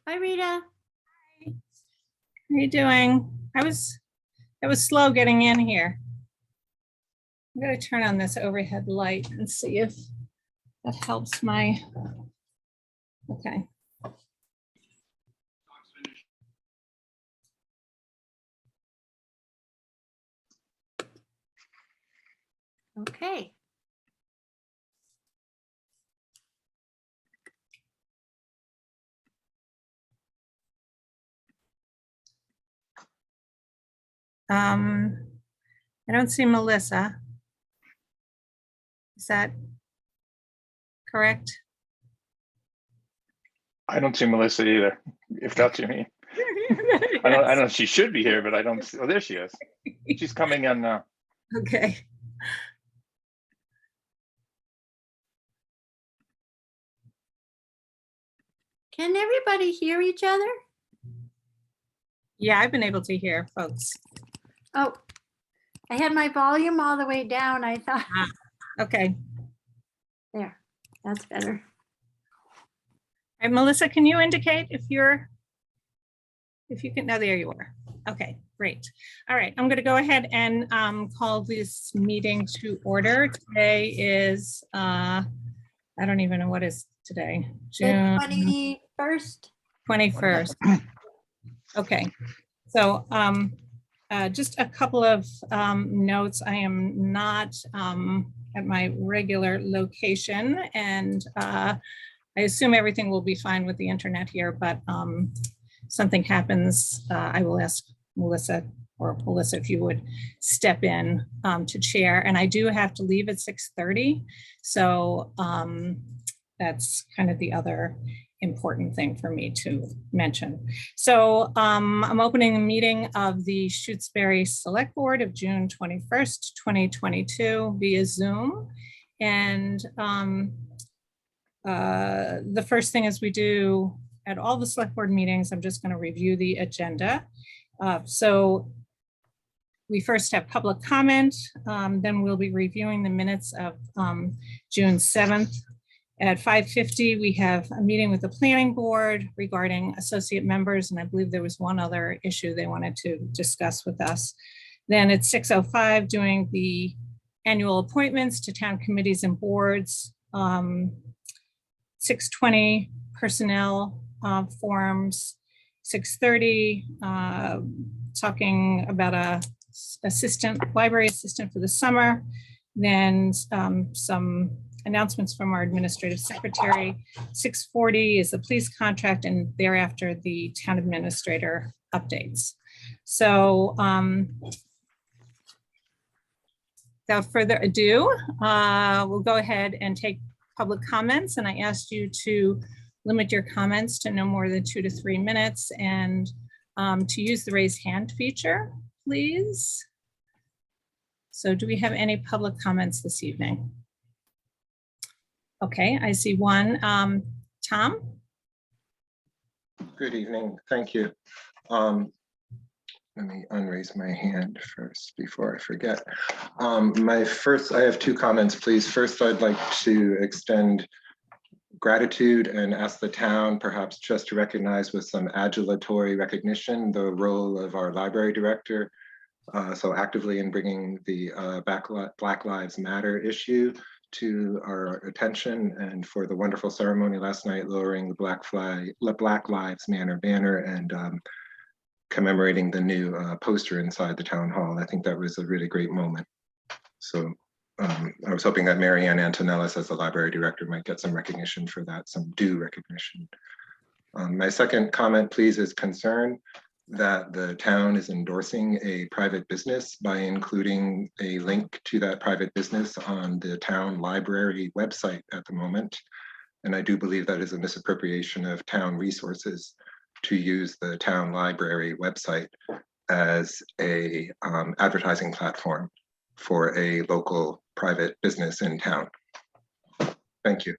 Hi, Rita. How are you doing? It was slow getting in here. I'm going to turn on this overhead light and see if that helps my, okay. Okay. I don't see Melissa. Is that correct? I don't see Melissa either, if that's what you mean. I don't know if she should be here, but I don't see, oh, there she is. She's coming in now. Okay. Can everybody hear each other? Yeah, I've been able to hear folks. Oh, I had my volume all the way down. I thought, Okay. there, that's better. All right, Melissa, can you indicate if you can, no, there you are. Okay, great. All right, I'm going to go ahead and call this meeting to order. Today is, I don't even know what is today, The June 21st. 21st. Okay, so just a couple of notes. I am not at my regular location, and I assume everything will be fine with the internet here, but something happens, I will ask Melissa, or Melissa, if you would step in to chair. And I do have to leave at 6:30. So that's kind of the other important thing for me to mention. So I'm opening a meeting of the Shutesbury Selectboard of June 21st, 2022 via Zoom. And the first thing is we do at all the select board meetings, I'm just going to review the agenda. So we first have public comment, then we'll be reviewing the minutes of June 7th. At 5:50, we have a meeting with the planning board regarding associate members, and I believe there was one other issue they wanted to discuss with us. Then at 6:05, doing the annual appointments to town committees and boards. 6:20, personnel forums. 6:30, talking about a library assistant for the summer. Then some announcements from our administrative secretary. 6:40 is the police contract, and thereafter the town administrator updates. So without further ado, we'll go ahead and take public comments, and I asked you to limit your comments to no more than 2 to 3 minutes, and to use the raise hand feature, please. So do we have any public comments this evening? Okay, I see one. Tom? Good evening, thank you. Let me unraise my hand first before I forget. I have 2 comments, please. First, I'd like to extend gratitude and ask the town perhaps just to recognize with some adulatory recognition the role of our library director so actively in bringing the Black Lives Matter issue to our attention, and for the wonderful ceremony last night lowering the Black Lives Matter banner and commemorating the new poster inside the town hall. I think that was a really great moment. So I was hoping that Mary Ann Antonellis as the library director might get some recognition for that, some due recognition. My second comment, please, is concern that the town is endorsing a private business by including a link to that private business on the town library website at the moment. And I do believe that is a misappropriation of town resources to use the town library website as a advertising platform for a local private business in town. Thank you.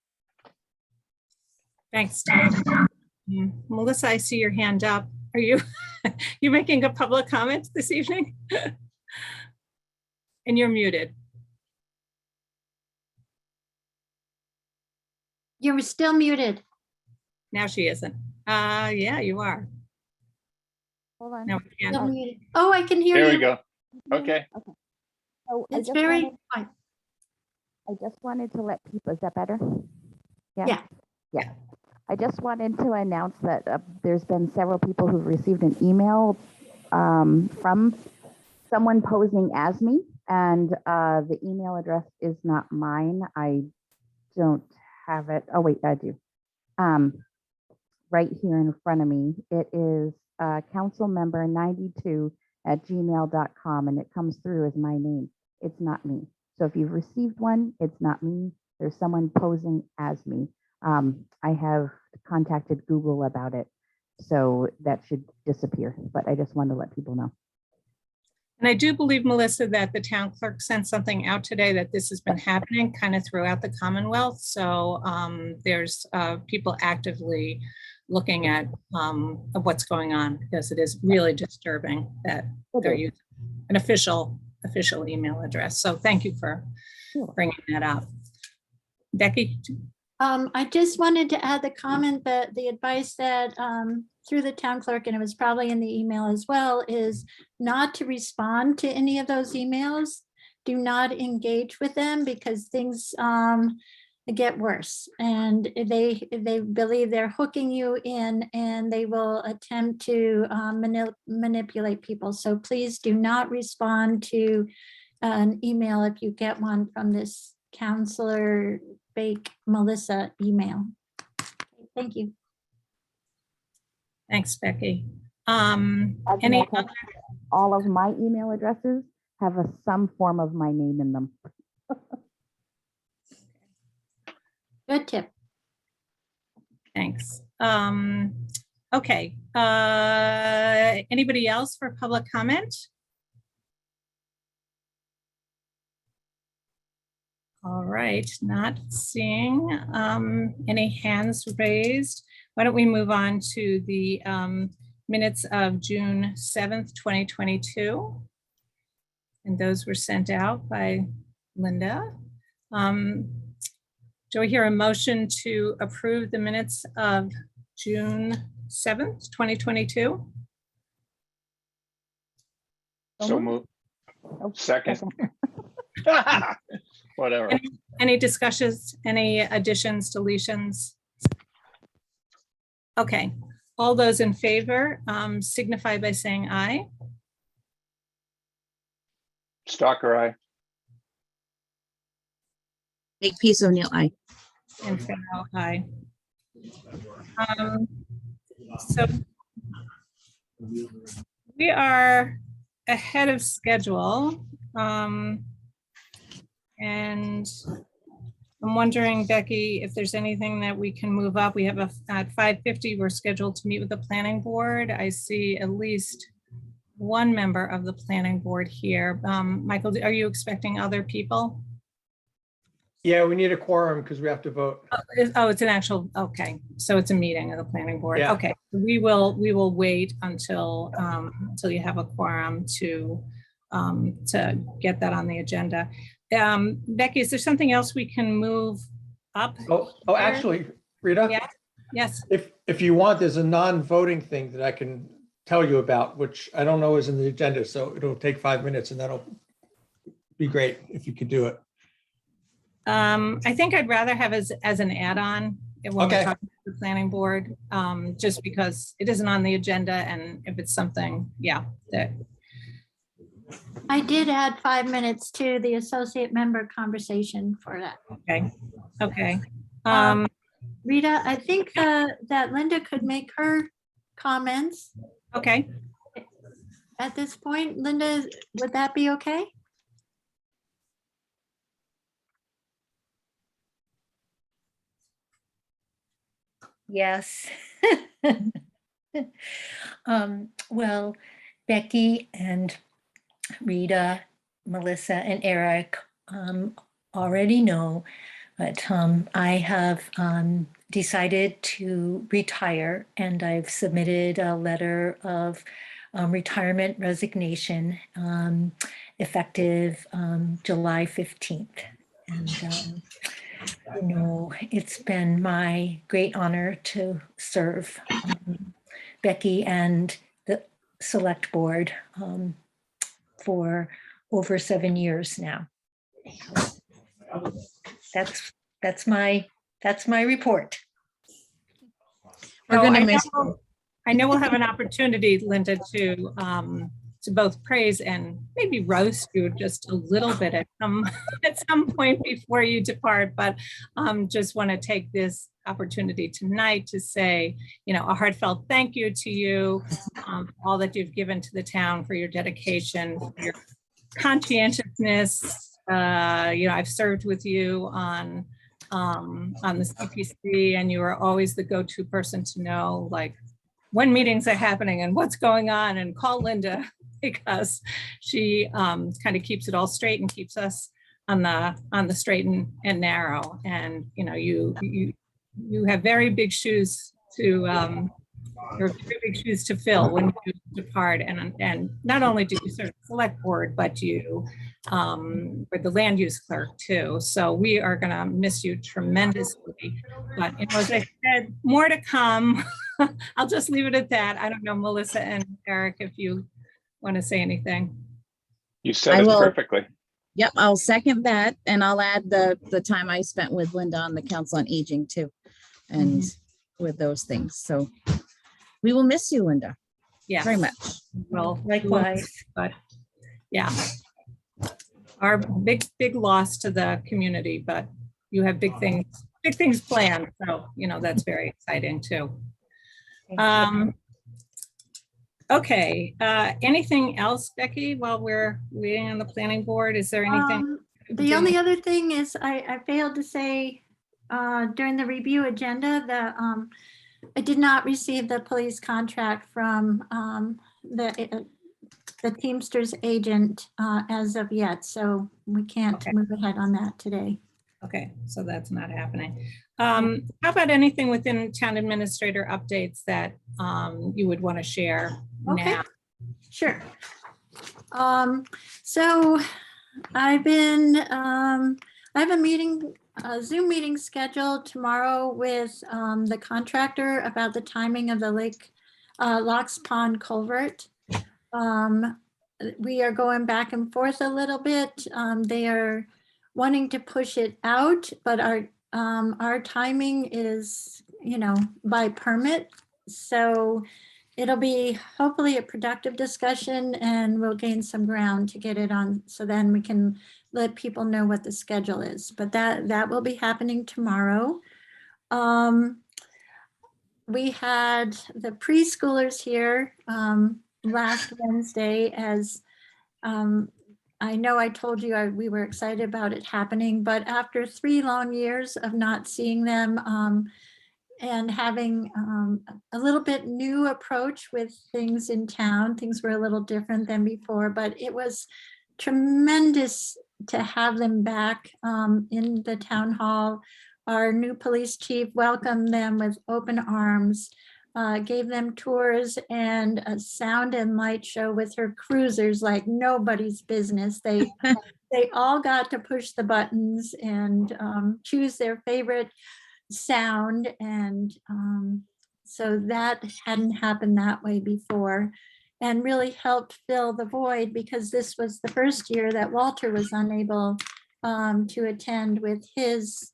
Thanks, Tom. Melissa, I see your hand up. Are you making a public comment this evening? And you're muted. You were still muted. Now she isn't. Yeah, you are. Hold on. No, we You're can't. muted. Oh, I can hear There we you. go. Okay. So It's very fine. I just wanted to let people, is that better? Yeah. Yeah. I just wanted to announce that there's been several people who've received an email from someone posing as me, and the email address is not mine. I don't have it. Oh, wait, I do. Right here in front of me. It is councilmember92@gmail.com, and it comes through as my name. It's not me. So if you've received one, it's not me. There's someone posing as me. I have contacted Google about it, so that should disappear, but I just wanted to let people know. And I do believe, Melissa, that the town clerk sent something out today that this has been happening kind of throughout the Commonwealth. So there's people actively looking at what's going on, because it is really disturbing that they're using an official email address. So thank you for bringing that up. Becky? I just wanted to add the comment that the advice that through the town clerk, and it was probably in the email as well, is not to respond to any of those emails. Do not engage with them, because things get worse, and they believe they're hooking you in, and they will attempt to manipulate people. So please do not respond to an email if you get one from this Counselor Bake Melissa email. Thank you. Thanks, Becky. As a Any matter of fact, all of my email addresses have some form of my name in them. Good tip. Thanks. Okay. Anybody else for public comment? All right, not seeing any hands raised. Why don't we move on to the minutes of June 7th, 2022. And those were sent out by Linda. Do I hear a motion to approve the minutes of June 7th, 2022? So move. Oh, Second. Whatever. Any discussions, any additions, deletions? Okay, all those in favor signify by saying aye. Stalker eye. Makepeace O'Neill, aye. And Farrell, aye. So we are ahead of schedule. And I'm wondering, Becky, if there's anything that we can move up. We have at 5:50, we're scheduled to meet with the planning board. I see at least one member of the planning board here. Michael, are you expecting other people? Yeah, we need a quorum because we have to vote. Oh, it's an actual, okay. So it's a meeting of the planning board. Yeah. Okay, we will wait until you have a quorum to get that on the agenda. Becky, is there something else we can move up? Oh, actually, Rita, Yeah. Yes. if you want, there's a non-voting thing that I can tell you about, which I don't know is in the agenda, so it'll take 5 minutes and that'll be great if you could do it. I think I'd rather have as an add-on when we're Okay. talking to the planning board, just because it isn't on the agenda, and if it's something, yeah, that. I did add 5 minutes to the associate member conversation for that. Okay, okay. Rita, I think that Linda could make her comments Okay, at this point. Linda, would that be okay? Yes. Well, Becky and Rita, Melissa, and Eric already know, but I have decided to retire, and I've submitted a letter of retirement resignation effective July 15th. And It's been my great honor to serve Becky and the select board for over 7 years now. That's my report. We're So gonna miss you. I know we'll have an opportunity, Linda, to both praise and maybe roast you just a little bit at some point before you depart. But just want to take this opportunity tonight to say, a heartfelt thank you to you, for all that you've given to the town, for your dedication, for your conscientiousness. I've served with you on the CPC, and you are always the go-to person to know, like, when meetings are happening and what's going on, and call Linda because she kind of keeps it all straight and keeps us on the straight and narrow. And you have very big shoes to fill when you depart. And not only do you serve the select board, but you were the land use clerk too. So we are going to miss you tremendously. But as I said, more to come. I'll just leave it at that. I don't know, Melissa and Eric, if you want to say anything. You said I it will. perfectly. Yep, I'll second that, and I'll add the time I spent with Linda on the Council on Aging too, and with those things. So we will miss you, Linda, Yeah, very much. well, Likewise. but yeah, our big loss to the community, but you have big things planned. So, that's very exciting too. Okay, anything else, Becky, while we're waiting on the planning board? Is there anything? The only other thing is I failed to say during the review agenda that I did not receive the police contract from the Teamsters agent as of yet, so we can't Okay. move ahead on that today. Okay, so that's not happening. How about anything within town administrator updates that you would want to share Okay, now? sure. So I've been, I have a Zoom meeting scheduled tomorrow with the contractor about the timing of the Locks Pond culvert. We are going back and forth a little bit. They are wanting to push it out, but our timing is, by permit. So it'll be hopefully a productive discussion, and we'll gain some ground to get it on. So then we can let people know what the schedule is, but that will be happening tomorrow. We had the preschoolers here last Wednesday, as I know I told you we were excited about it happening, but after 3 long years of not seeing them and having a little bit new approach with things in town, things were a little different than before, but it was tremendous to have them back in the town hall. Our new police chief welcomed them with open arms, gave them tours and a sound and light show with her cruisers like nobody's business. They all got to push the buttons and choose their favorite sound. And so that hadn't happened that way before, and really helped fill the void, because this was the first year that Walter was unable to attend with his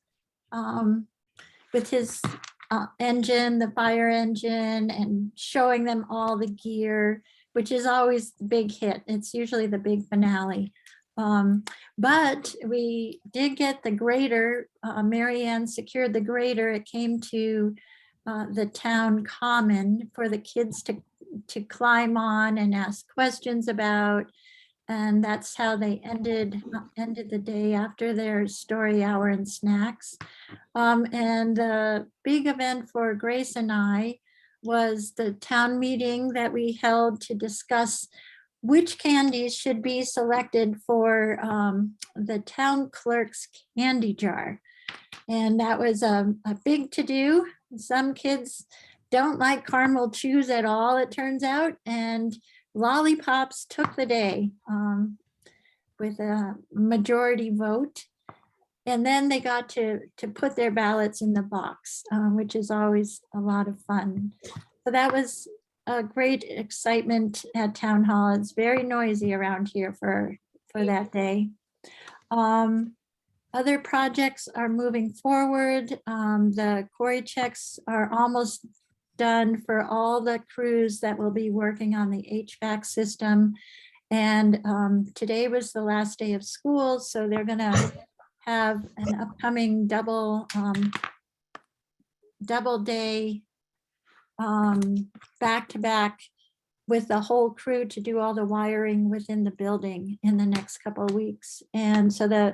engine, the fire engine, and showing them all the gear, which is always the big hit. It's usually the big finale. But we did get the grader. Mary Ann secured the grader. It came to the town common for the kids to climb on and ask questions about. And that's how they ended the day after their story hour and snacks. And the big event for Grace and I was the town meeting that we held to discuss which candies should be selected for the town clerk's candy jar. And that was a big to-do. Some kids don't like caramel chews at all, it turns out, and lollipops took the day with a majority vote. And then they got to put their ballots in the box, which is always a lot of fun. So that was a great excitement at Town Hall. It's very noisy around here for that day. Other projects are moving forward. The quarry checks are almost done for all the crews that will be working on the HVAC system. And today was the last day of school, so they're gonna have an upcoming double day back to back with the whole crew to do all the wiring within the building in the next couple of weeks. And so the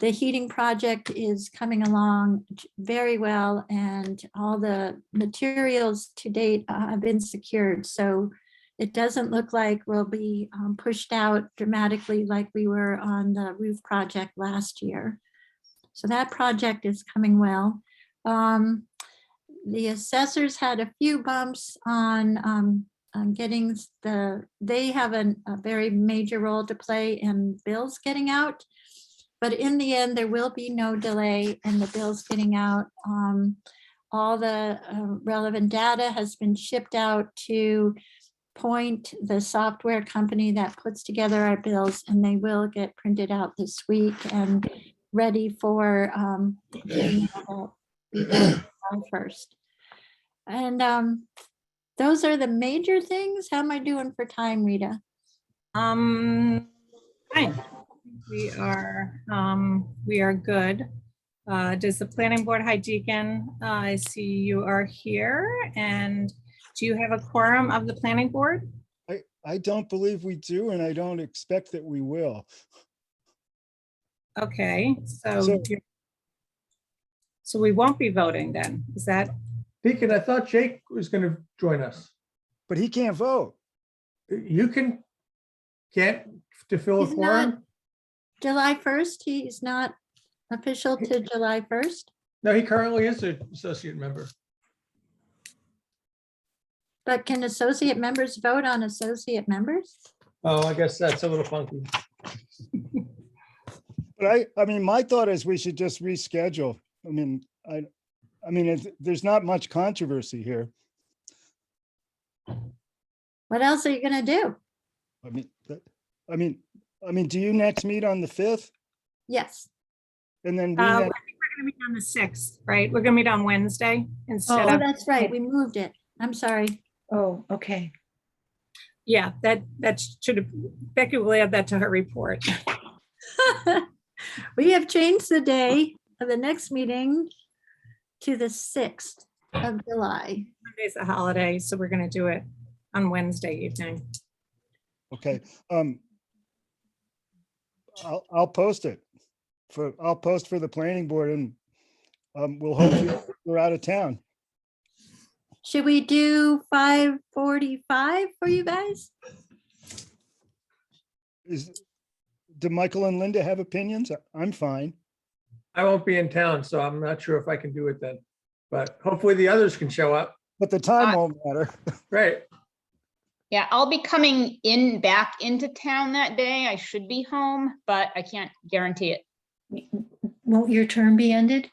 heating project is coming along very well, and all the materials to date have been secured. So it doesn't look like we'll be pushed out dramatically like we were on the roof project last year. So that project is coming well. The assessors had a few bumps on getting they have a very major role to play in bills getting out. But in the end, there will be no delay in the bills getting out. All the relevant data has been shipped out to Point, the software company that puts together our bills, and they will get printed out this week and ready for first. And those are the major things. How am I doing for time, Rita? Fine. We are good. Does the planning board, hi Deacon, I see you are here, and do you have a quorum of the planning board? I don't believe we do, and I don't expect that we will. Okay, so we won't be voting then, is that? Deacon, I thought Jake was going to join us. But he can't vote. You can't to fill a He's quorum? not July 1st, he's not official to July 1st. No, he currently is an associate member. But can associate members vote on associate members? Oh, I guess that's a little funky. But I mean, my thought is we should just reschedule. I mean, there's not much controversy here. What else are you gonna do? I mean, do you next meet on the 5th? Yes. And then we I next- think we're gonna meet on the 6th, right? We're gonna meet on Wednesday instead Oh, of, that's right, we moved it. I'm sorry. Oh, okay. yeah, that should have, Becky will add that to her report. We have changed the day of the next meeting to the 6th of July. Monday's a holiday, so we're gonna do it on Wednesday evening. Okay. I'll post it I'll post for the planning board, and we'll hope we're out of town. Should we do 5:45 for you guys? Do Michael and Linda have opinions? I'm fine. I won't be in town, so I'm not sure if I can do it then. But hopefully the others can show up. But the time won't matter. Right. Yeah, I'll be coming back into town that day. I should be home, but I can't guarantee it. Won't your term be ended?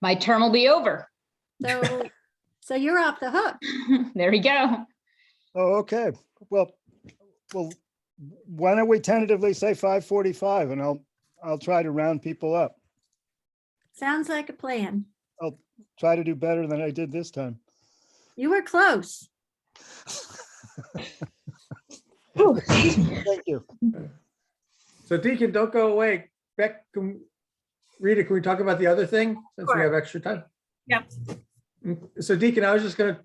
My term will be over. So you're off the hook. There we go. Oh, okay. Well, why don't we tentatively say 5:45, and I'll try to round people up. Sounds like a plan. I'll try to do better than I did this time. You were close. Thank you. So Deacon, don't go away. Rita, can we talk about the other thing since we have extra time? Yep. So Deacon, I was just going to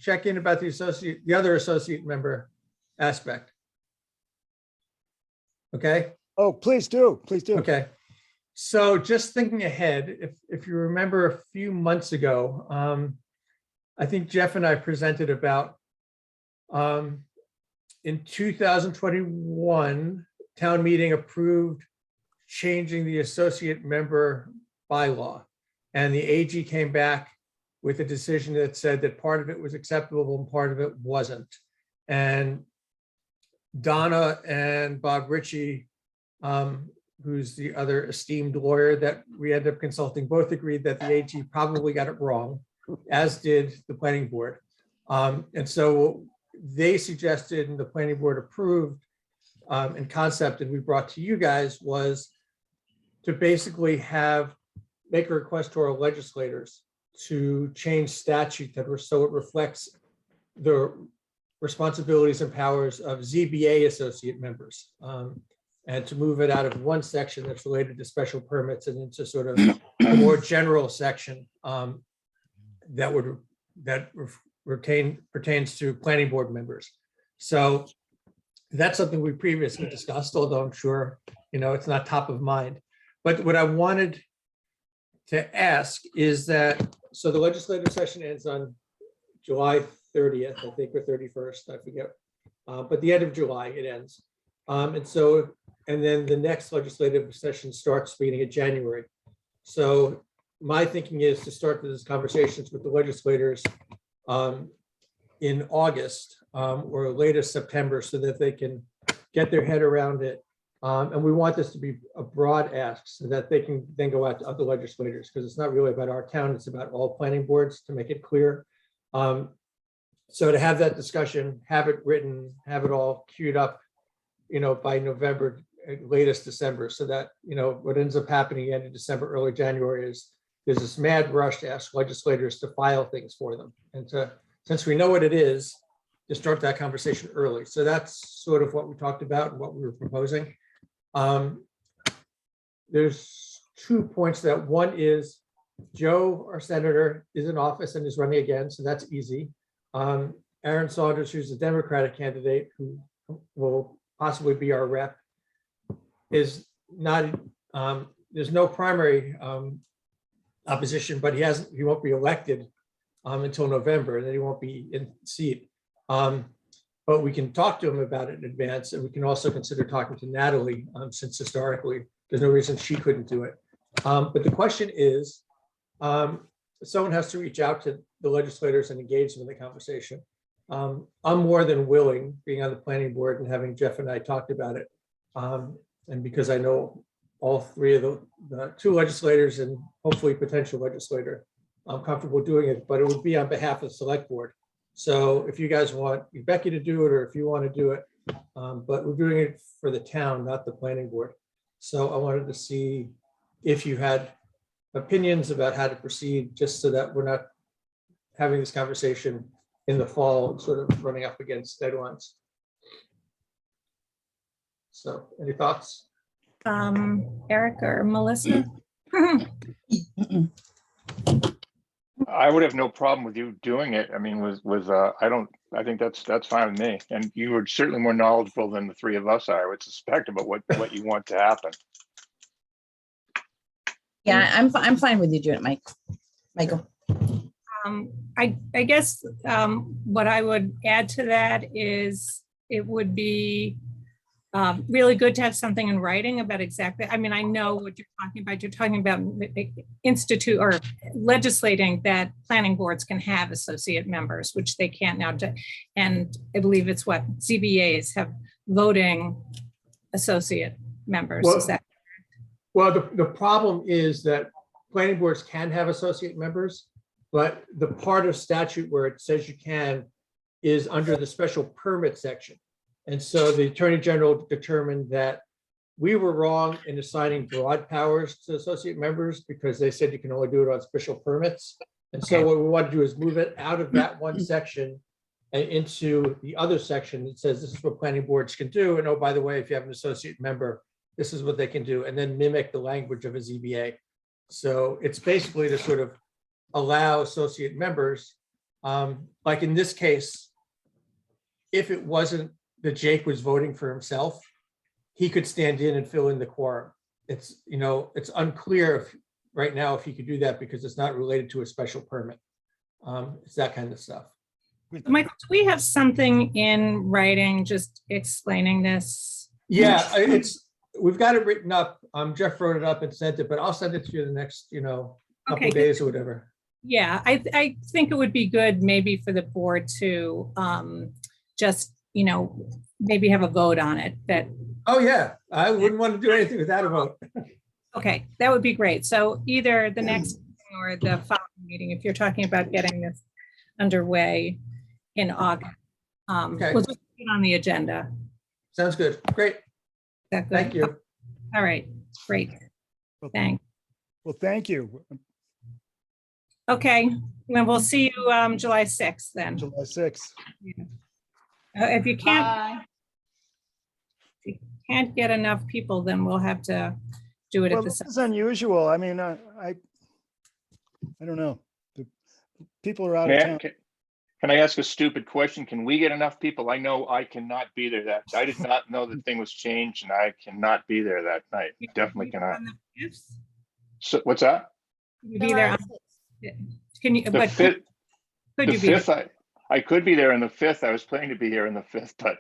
check in about the other associate member aspect. Okay. Oh, please do. Please do. Okay. So just thinking ahead, if you remember a few months ago, I think Jeff and I presented about in 2021, town meeting approved changing the associate member bylaw. And the AG came back with a decision that said that part of it was acceptable and part of it wasn't. And Donna and Bob Ritchie who's the other esteemed lawyer that we ended up consulting, both agreed that the AG probably got it wrong, as did the planning board. And so they suggested, and the planning board approved, and concept, and we brought to you guys, was to basically make a request to our legislators to change statute so it reflects the responsibilities and powers of ZBA associate members, and to move it out of one section that's related to special permits and into sort of a more general section that pertains to planning board members. So that's something we previously discussed, although I'm sure, it's not top of mind. But what I wanted to ask is that, so the legislative session ends on July 30th, I think, or 31st, I forget. But the end of July, it ends. And then the next legislative session starts beginning of January. So my thinking is to start these conversations with the legislators in August or latest September, so that they can get their head around it. And we want this to be a broad ask so that they can then go out to other legislators, because it's not really about our town, it's about all planning boards, to make it clear. So to have that discussion, have it written, have it all queued up, by November, latest December, so that, what ends up happening end of December, early January is there's this mad rush to ask legislators to file things for them. And since we know what it is, to start that conversation early. So that's sort of what we talked about and what we were proposing. There's 2 points. That one is Joe, our senator, is in office and is running again, so that's easy. Aaron Saunders, who's a Democratic candidate who will possibly be our rep, is not, there's no primary opposition, but he won't be elected until November, and then he won't be in seat. But we can talk to him about it in advance, and we can also consider talking to Natalie, since historically, there's no reason she couldn't do it. But the question is, someone has to reach out to the legislators and engage them in the conversation. I'm more than willing, being on the planning board and having Jeff and I talked about it. And because I know all three of the 2 legislators and hopefully potential legislator, I'm comfortable doing it, but it would be on behalf of the select board. So if you guys want Becky to do it, or if you want to do it, but we're doing it for the town, not the planning board. So I wanted to see if you had opinions about how to proceed, just so that we're not having this conversation in the fall, sort of running up against deadlines. So any thoughts? Eric or Melissa? I would have no problem with you doing it. I mean, I think that's fine with me. And you are certainly more knowledgeable than the 3 of us are, I would suspect, about what you want to happen. Yeah, I'm fine with you doing it, Michael. I guess what I would add to that is it would be really good to have something in writing about exactly, I mean, I know what you're talking about. You're talking about institute or legislating that planning boards can have associate members, which they can't now do. And I believe it's what ZBAs have voting associate members. Well, is that? Well, the problem is that planning boards can have associate members, but the part of statute where it says you can is under the special permit section. And so the Attorney General determined that we were wrong in assigning broad powers to associate members, because they said you can only do it on special permits. And so what we want to do is move it out of that one section and into the other section that says this is what planning boards can do. And oh, by the way, if you have an associate member, this is what they can do, and then mimic the language of a ZBA. So it's basically to sort of allow associate members, like in this case, if it wasn't that Jake was voting for himself, he could stand in and fill in the quorum. It's, it's unclear if right now if he could do that, because it's not related to a special permit. It's that kind of stuff. Michael, do we have something in writing just explaining this? Yeah, we've got it written up. Jeff wrote it up and sent it, but I'll send it to you the next, couple Okay. days or whatever. Yeah, I think it would be good maybe for the board to just, you know, maybe have a vote on it that, Oh, yeah, I wouldn't want to do anything without a vote. okay, that would be great. So either the next meeting or the following meeting, if you're talking about getting this underway in August. Okay. We'll just put it on the agenda. Sounds good. Great. Is that good? Thank you. All right, great. Well, Thanks. well, thank you. Okay, then we'll see you July 6th then. July 6th. If you Bye. can't get enough people, then we'll have to do it Well, at the this same. is unusual. I mean, I don't know. The people are out of town. Can I ask a stupid question? Can we get enough people? I know I cannot be there that, I did not know the thing was changed and I cannot be there that night. Definitely cannot. On the 5th? So what's that? You be there. Can you, The but fifth, could the you be? fifth, I could be there on the 5th. I was planning to be here on the 5th, but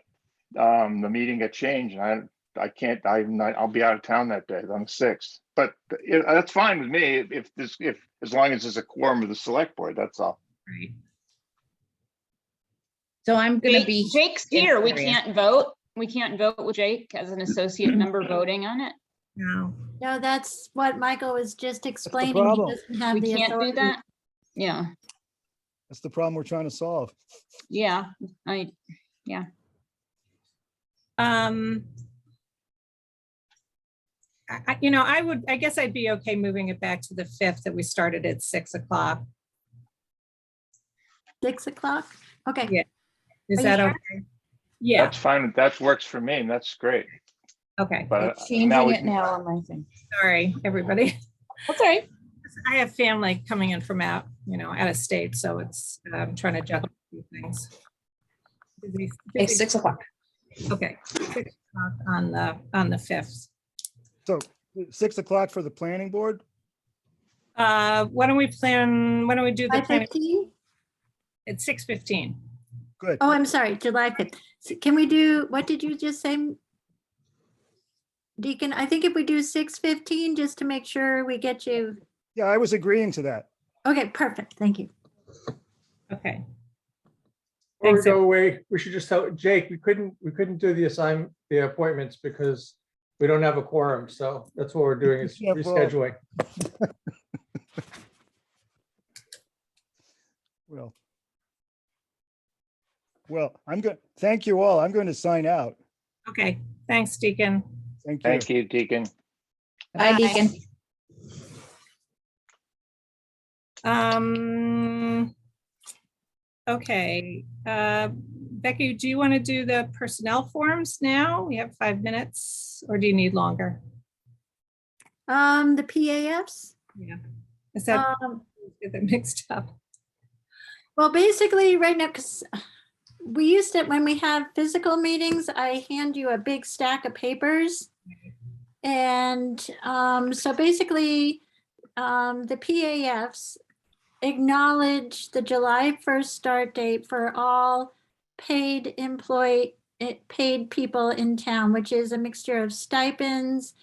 the meeting got changed and I can't, I'll be out of town that day on the 6th. But that's fine with me if as long as there's a quorum of the select board, that's all. Right. So I'm gonna be, Jake's in here. We area. can't vote. We can't vote with Jake as an associate member voting on it. No. No, that's what Michael was just explaining. He problem. doesn't have We the can't do authority. that. Yeah, That's the problem we're trying to solve. yeah. You know, I guess I'd be okay moving it back to the 5th that we started at 6 o'clock. 6 o'clock? Okay. Yeah. Is Are you that sure? okay? Yeah, That's fine. That works for me and that's great. okay. But I'm now changing we it can- now on my thing. Sorry, everybody. That's all right. I have family coming in from out of state, so it's, I'm trying to juggle a few things. It's 6 o'clock. Okay, 6 o'clock on the 5th. So 6 o'clock for the planning board? Why don't we do the planning 5:15? at 6:15? Good. Oh, I'm sorry, July 5th. So can we do, what did you just say? Deacon, I think if we do 6:15, just to make sure we get you. Yeah, I was agreeing to that. Okay, perfect. Thank you. Okay, Before we Thanks, go away, we should just tell Jake, we couldn't do the appointments because we don't have a quorum. So that's what we're doing is Yeah, well- rescheduling. Well, I'm good. Thank you all. I'm going to sign out. okay. Thanks, Deacon. Thank you. Thank you, Deacon. Bye, Deacon. Okay, Becky, do you want to do the personnel forms now? We have 5 minutes, or do you need longer? The PAFs? Yeah. Is that, get that mixed up? Well, basically right now, because we used to, when we have physical meetings, I hand you a big stack of papers. And so basically, the PAFs acknowledge the July 1st start date for all paid people in town, which is a mixture of stipends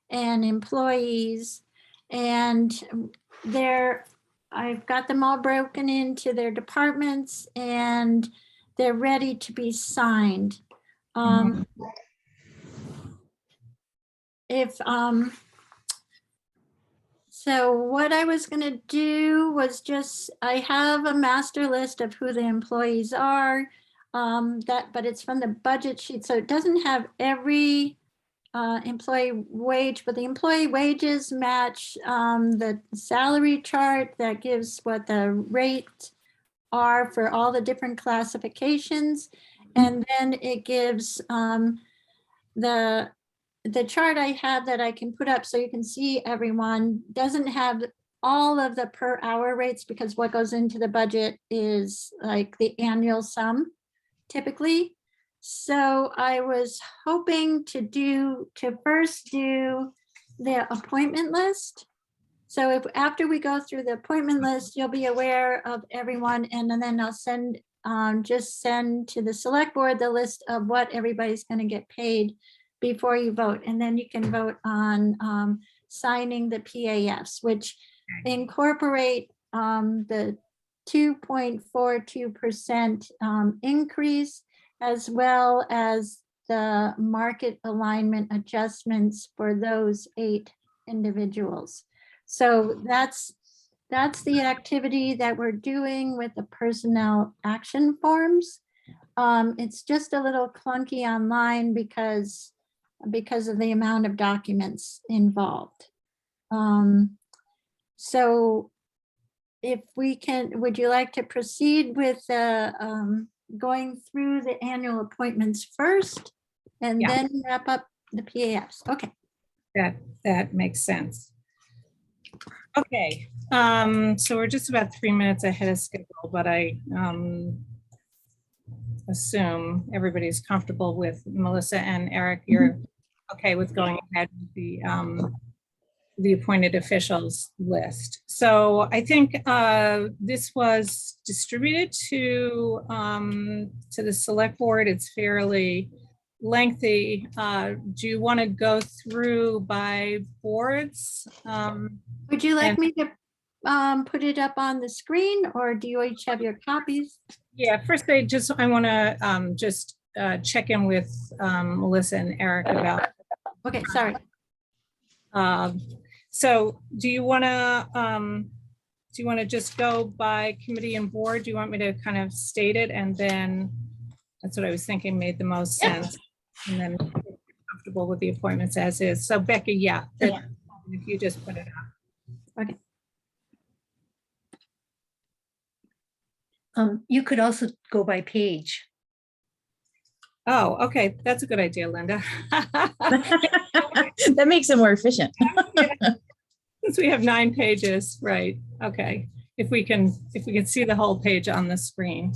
and employees. And I've got them all broken into their departments and they're ready to be signed. So what I was gonna do was I have a master list of who the employees are, but it's from the budget sheet, so it doesn't have every employee wage, but the employee wages match the salary chart that gives what the rate are for all the different classifications. And then it gives the chart I have that I can put up so you can see everyone doesn't have all of the per hour rates because what goes into the budget is like the annual sum typically. So I was hoping to first do the appointment list. So after we go through the appointment list, you'll be aware of everyone and then I'll just send to the select board the list of what everybody's going to get paid before you vote. And then you can vote on signing the PAFs, which incorporate the 2.42% increase, as well as the market alignment adjustments for those 8 individuals. So that's the activity that we're doing with the personnel action forms. It's just a little clunky online because of the amount of documents involved. So if we can, would you like to proceed with going through the annual appointments first and Yeah. then wrap up the PAFs? Okay. That makes sense. Okay, so we're just about 3 minutes ahead of schedule, but I assume everybody's comfortable with Melissa and Eric. You're okay with going ahead with the appointed officials list. So I think this was distributed to the select board. It's fairly lengthy. Do you want to go through by boards? Would you like And- me to put it up on the screen, or do you each have your copies? Yeah, first I want to just check in with Melissa and Eric about. Okay, sorry. So do you want to just go by committee and board? Do you want me to kind of state it, and then that's what I was thinking made the most sense, and then if you're comfortable with the appointments as is. So Becky, yeah, if you just put it up. Okay. You could also go by page. Oh, okay, that's a good idea, Linda. That makes it more efficient. Since we have 9 pages, right? Okay, if we can see the whole page on the screen.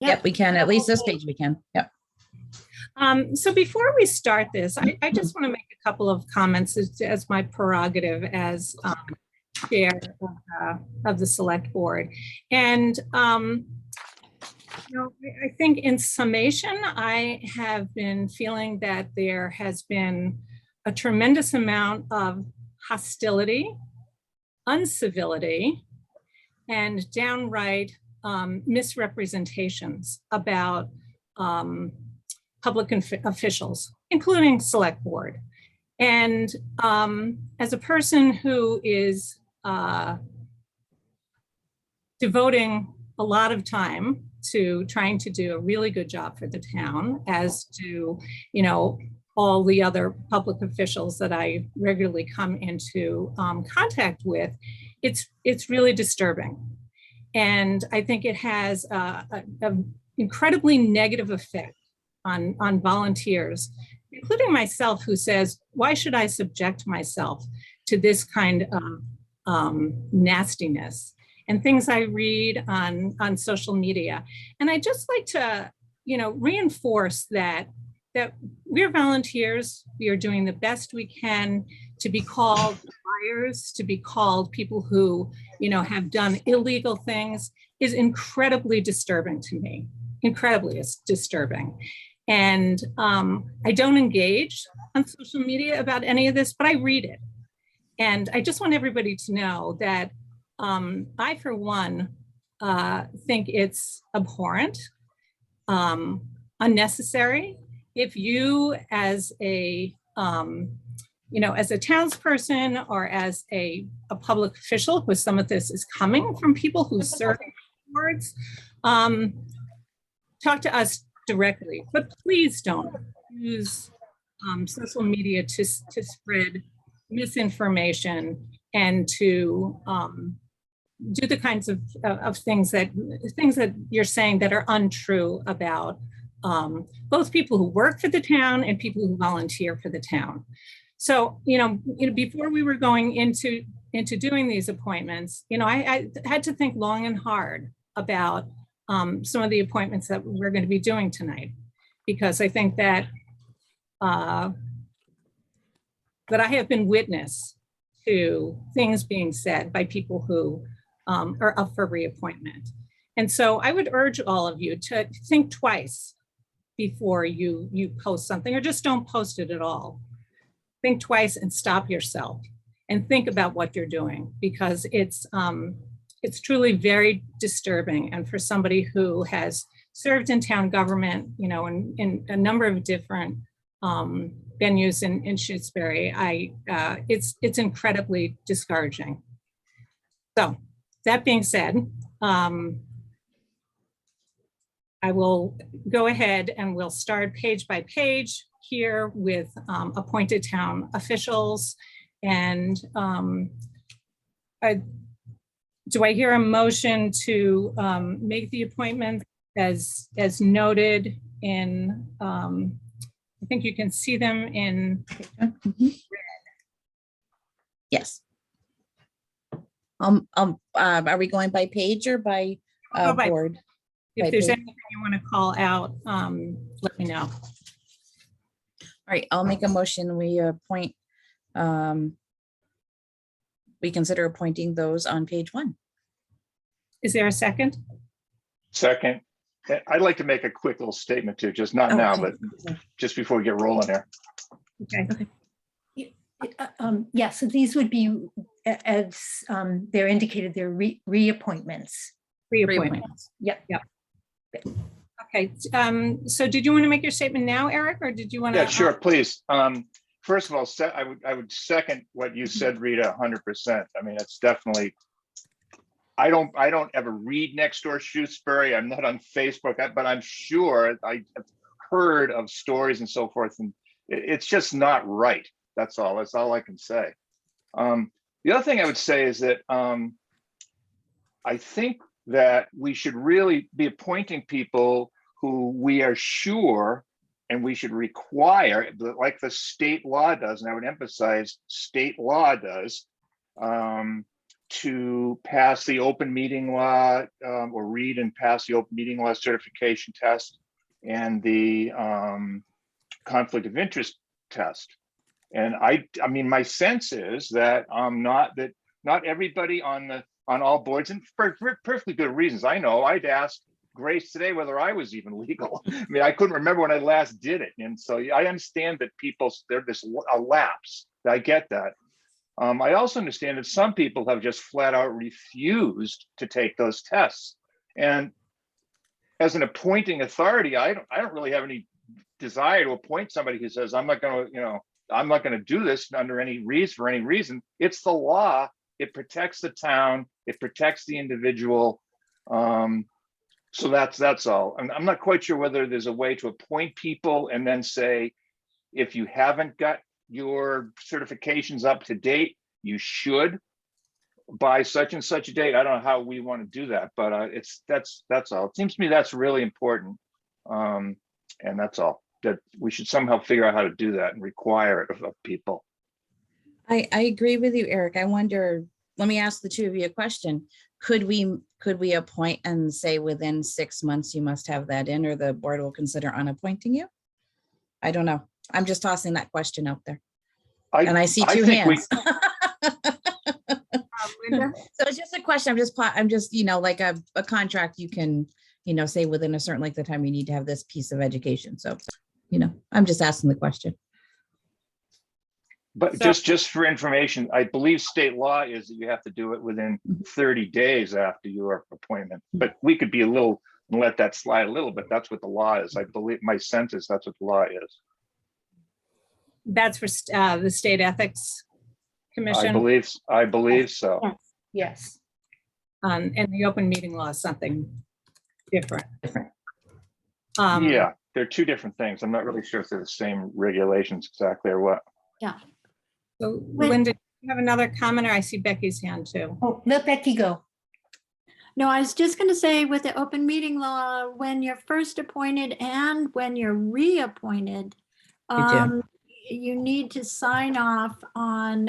Yep, we can. At least this page we can. Yep. So before we start this, I just want to make a couple of comments as my prerogative as chair of the select board. And I think in summation, I have been feeling that there has been a tremendous amount of hostility, uncivility, and downright misrepresentations about public officials, including select board. And as a person who is devoting a lot of time to trying to do a really good job for the town, as do, all the other public officials that I regularly come into contact with, it's really disturbing. And I think it has an incredibly negative effect on volunteers, including myself, who says, why should I subject myself to this kind of nastiness and things I read on social media? And I just like to, reinforce that we're volunteers. We are doing the best we can to be called liars, to be called people who, have done illegal things is incredibly disturbing to me. Incredibly disturbing. And I don't engage on social media about any of this, but I read it. And I just want everybody to know that I, for one, think it's abhorrent, unnecessary. If you, as a townsperson or as a public official, because some of this is coming from people who serve boards, talk to us directly, but please don't use social media to spread misinformation and to do the kinds of things that you're saying that are untrue about both people who work for the town and people who volunteer for the town. So, before we were going into doing these appointments, I had to think long and hard about some of the appointments that we're going to be doing tonight, because I think that I have been witness to things being said by people who are up for reappointment. And so I would urge all of you to think twice before you post something, or just don't post it at all. Think twice and stop yourself and think about what you're doing, because it's truly very disturbing. And for somebody who has served in town government, you know, in a number of different venues in Shutesbury, it's incredibly discouraging. So that being said, I will go ahead and we'll start page by page here with appointed town officials. And do I hear a motion to make the appointments as noted in, I think you can see them in. Yes. Are we going by page or by Go by- board? If By there's page. anything you want to call out, let me know. All right, I'll make a motion. We appoint, we consider appointing those on page 1. Is there a second? Second, I'd like to make a quick little statement too, just not now, Okay. but just before we get rolling here. Okay. Yeah, so these would be, as they're indicated, they're reappointments. Reappointments. Yep. Okay, so did you want to make your statement now, Eric, or did you want to? Yeah, sure, please. First of all, I would second what you said, Rita, 100%. I mean, it's definitely, I don't ever read Nextdoor Shutesbury. I'm not on Facebook, but I'm sure I've heard of stories and so forth, and it's just not right. That's all I can say. The other thing I would say is that I think that we should really be appointing people who we are sure and we should require, like the state law does, and I would emphasize state law does, to pass the open meeting law or read and pass the open meeting law certification test and the conflict of interest test. And I mean, my sense is that not everybody on all boards, and for perfectly good reasons. I know I'd asked Grace today whether I was even legal. I mean, I couldn't remember when I last did it. And so I understand that there's a lapse. I get that. I also understand that some people have just flat out refused to take those tests. And as an appointing authority, I don't really have any desire to appoint somebody who says, I'm not going to do this under any reason, for any reason. It's the law. It protects the town. It protects the individual. So that's all. I'm not quite sure whether there's a way to appoint people and then say, if you haven't got your certifications up to date, you should by such and such a date. I don't know how we want to do that, but that's all. It seems to me that's really important. And that's all. That we should somehow figure out how to do that and require it of people. I agree with you, Eric. I wonder, let me ask the two of you a question. Could we appoint and say within 6 months you must have that in, or the board will consider unappointing you? I don't know. I'm just tossing that question out there. And I see two hands. Linda? So it's just a question. I'm just, like a contract, you can, say within a certain length of time, you need to have this piece of education. So, I'm just asking the question. But just for information, I believe state law is that you have to do it within 30 days after your appointment. But we could be let that slide a little bit. That's what the law is. I believe, my sense is that's what the law is. That's for the State Ethics Commission. I believe so. Yes. And the open meeting law is something different. Yeah, they're two different things. I'm not really sure if they're the same regulations exactly or what. Yeah. So Linda, do you have another comment, or I see Becky's hand too? Oh, let Becky go. No, I was just going to say with the open meeting law, when you're first appointed and when you're reappointed, you need to sign off on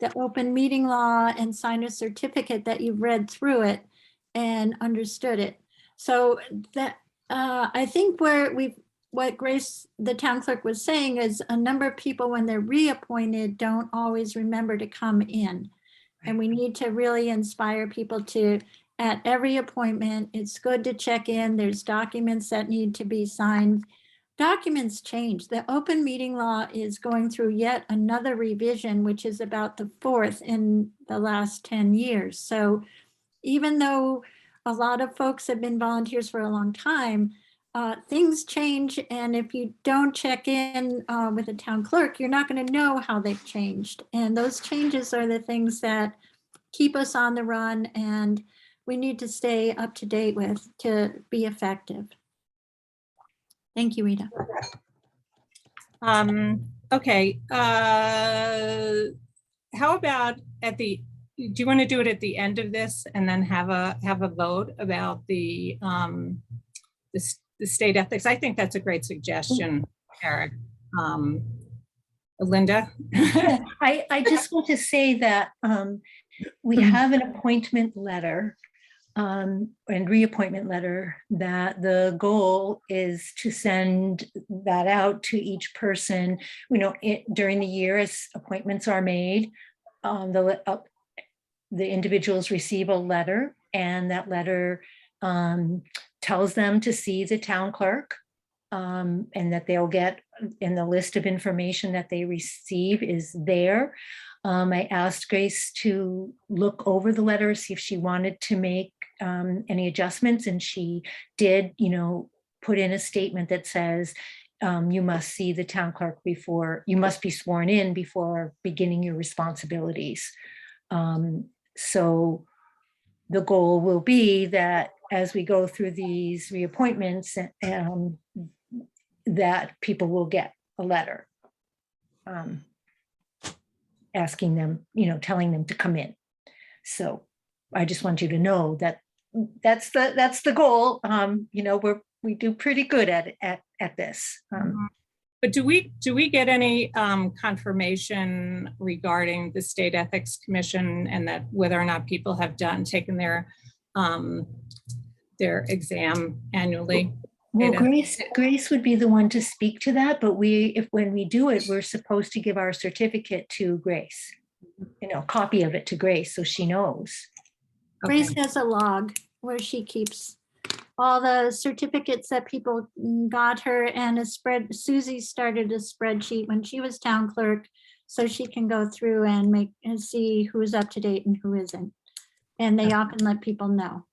the open meeting law and sign a certificate that you've read through it and understood it. So that I think what Grace, the town clerk, was saying is a number of people, when they're reappointed, don't always remember to come in. And we need to really inspire people to, at every appointment, it's good to check in. There's documents that need to be signed. Documents change. The open meeting law is going through yet another revision, which is about the 4th in the last 10 years. So even though a lot of folks have been volunteers for a long time. Things change, and if you don't check in with the town clerk, you're not going to know how they've changed. And those changes are the things that keep us on the run, and we need to stay up to date with to be effective. Thank you, Rita. Okay, how about do you want to do it at the end of this and then have a vote about the state ethics? I think that's a great suggestion, Eric. Linda? I just want to say that we have an appointment letter and reappointment letter that the goal is to send that out to each person. During the year as appointments are made, the individuals receive a letter, and that letter tells them to see the town clerk, and that they'll get, in the list of information that they receive is there. I asked Grace to look over the letter, see if she wanted to make any adjustments, and she did, put in a statement that says you must see the town clerk before, you must be sworn in before beginning your responsibilities. So the goal will be that as we go through these reappointments, that people will get a letter asking them, telling them to come in. So I just want you to know that that's the goal. We do pretty good at this. But do we get any confirmation regarding the State Ethics Commission and that whether or not people have taken their exam annually? Well, Grace would be the one to speak to that, but when we do it, we're supposed to give our certificate to Grace, copy of it to Grace so she knows. Grace has a log where she keeps all the certificates that people got her, and Susie started a spreadsheet when she was town clerk, so she can go through and see who's up to date and who isn't. And they often let people know.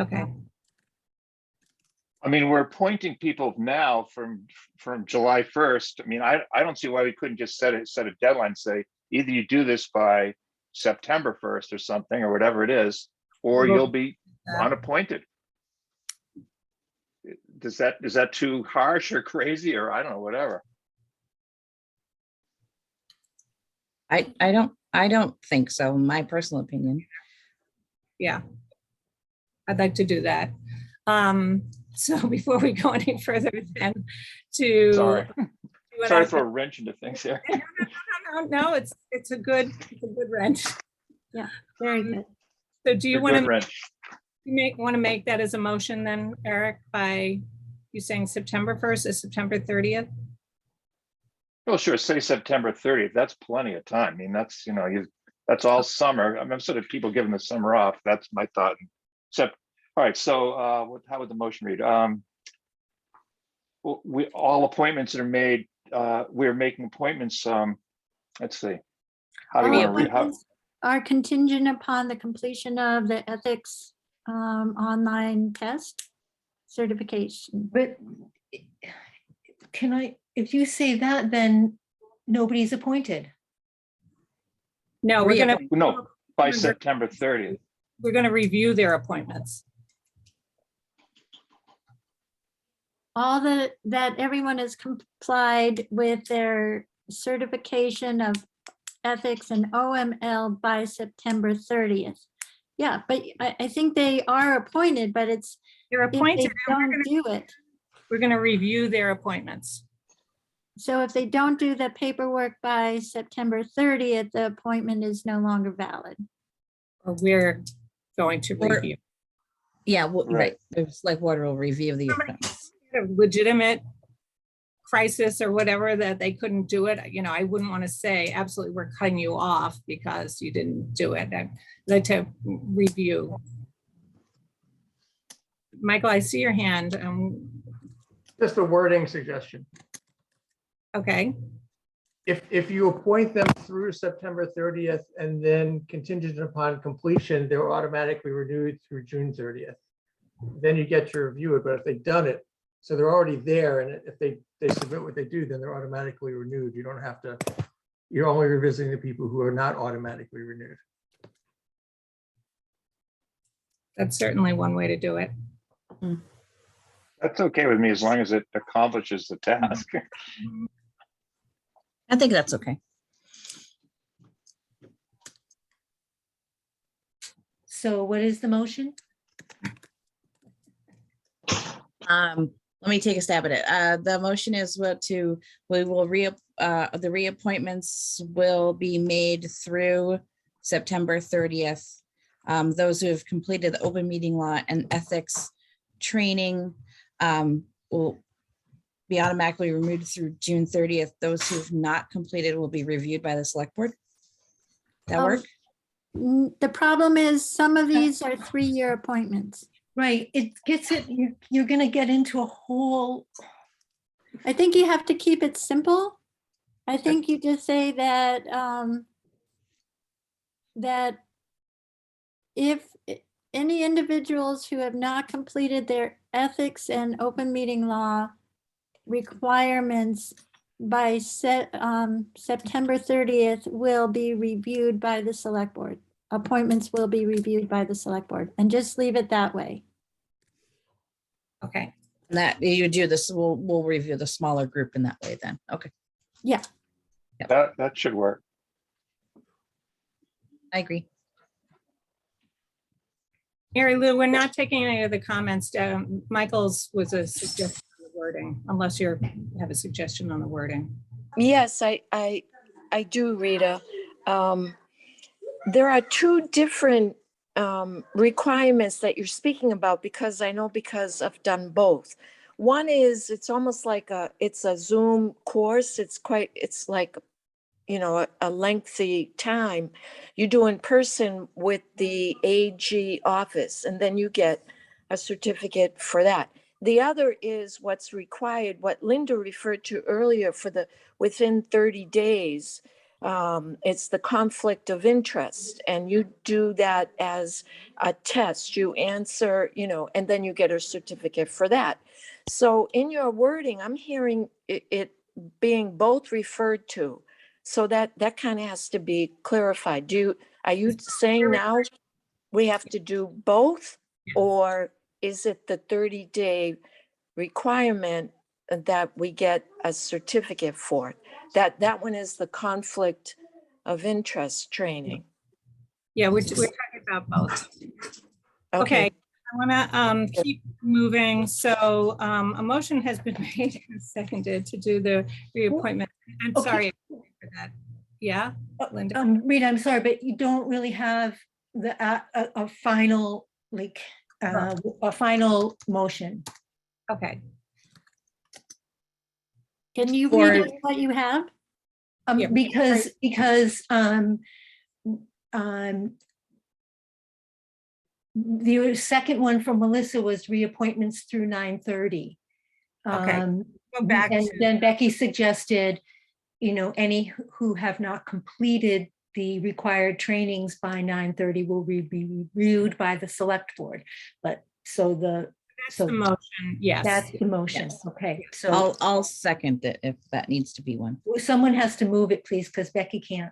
Okay. I mean, we're appointing people now from July 1st. I mean, I don't see why we couldn't just set a deadline, say either you do this by September 1st or something, or whatever it is, or you'll be unappointed. Is that too harsh or crazy, or I don't know, whatever? I don't think so, my personal opinion. Yeah, I'd like to do that. So before we go any further, then Sorry to throw a wrench into things here. No, it's a good wrench. Yeah, very good. So do you want to make that as a motion then, Eric, by you saying September 1st is September 30th? Well, sure, say September 30th. That's plenty of time. I mean, that's, that's all summer. I mean, I'm sort of people giving the summer off. That's my thought. All right, so how would the motion read? All appointments that are made, we're making appointments. Let's see. How do you want to read? How? Are contingent upon the completion of the ethics online test certification. But if you say that, then nobody's appointed. No, by September 30th. We're going to review their appointments. All that everyone has complied with their certification of ethics and OML by September 30th. Yeah, but I think they are appointed, but they're appointed. If they don't do it, we're going to review their appointments. So if they don't do the paperwork by September 30th, the appointment is no longer valid. Or we're going to review. Yeah, right. There's like water will review the appointments. A legitimate crisis or whatever that they couldn't do it. I wouldn't want to say absolutely we're cutting you off because you didn't do it. I'd like to review. Michael, I see your hand. Just a wording suggestion. Okay. if you appoint them through September 30th and then contingent upon completion, they're automatically renewed through June 30th. Then you get to review it, but if they've done it, so they're already there, and if they submit what they do, then they're automatically renewed. You don't have to, you're only revisiting the people who are not automatically renewed. That's certainly one way to do it. That's okay with me as long as it accomplishes the task. I think that's okay. So what is the motion? Let me take a stab at it. The motion is the reappointments will be made through September 30th. Those who have completed the open meeting law and ethics training will be automatically removed through June 30th. Those who have not completed will be reviewed by the select board. That work? The problem is some of these are 3-year appointments. Right, it gets it, you're gonna get into a whole, I think you have to keep it simple. I think you just say that, that if any individuals who have not completed their ethics and open meeting law requirements by September 30th will be reviewed by the select board. Appointments will be reviewed by the select board, and just leave it that way. Okay. And that you do this, we'll review the smaller group in that way then. Okay, Yeah, That should work. I agree. Mary Lou, we're not taking any of the comments. Michael's was a suggestion on the wording, unless you have a suggestion on the wording. Yes, I do, Rita. There are two different requirements that you're speaking about, because I know, because I've done both. One is, it's almost like it's a Zoom course. It's like, a lengthy time. You do in person with the AG office, and then you get a certificate for that. The other is what's required, what Linda referred to earlier, for the within 30 days. It's the conflict of interest, and you do that as a test. You answer, and then you get a certificate for that. So in your wording, I'm hearing it being both referred to. So that kind of has to be clarified. Are you saying now we have to do both, or is it the 30-day requirement that we get a certificate for? That one is the conflict of interest training. Yeah, we're talking about both. Okay, I want to keep moving. So a motion has been made and seconded to do the reappointment. I'm Okay. sorry for that. Yeah, Linda. Rita, I'm sorry, but you don't really have a final, a final motion. Okay. can you Or- read us what you have? Yeah. Because the second one from Melissa was reappointments through 9/30. Okay. Go back And to, then Becky suggested, any who have not completed the required trainings by 9/30 will be reviewed by the select board. But that's the motion, yes. that's the motion. Yes. Okay, so I'll second it if that needs to be one. someone has to move it, please, because Becky can't.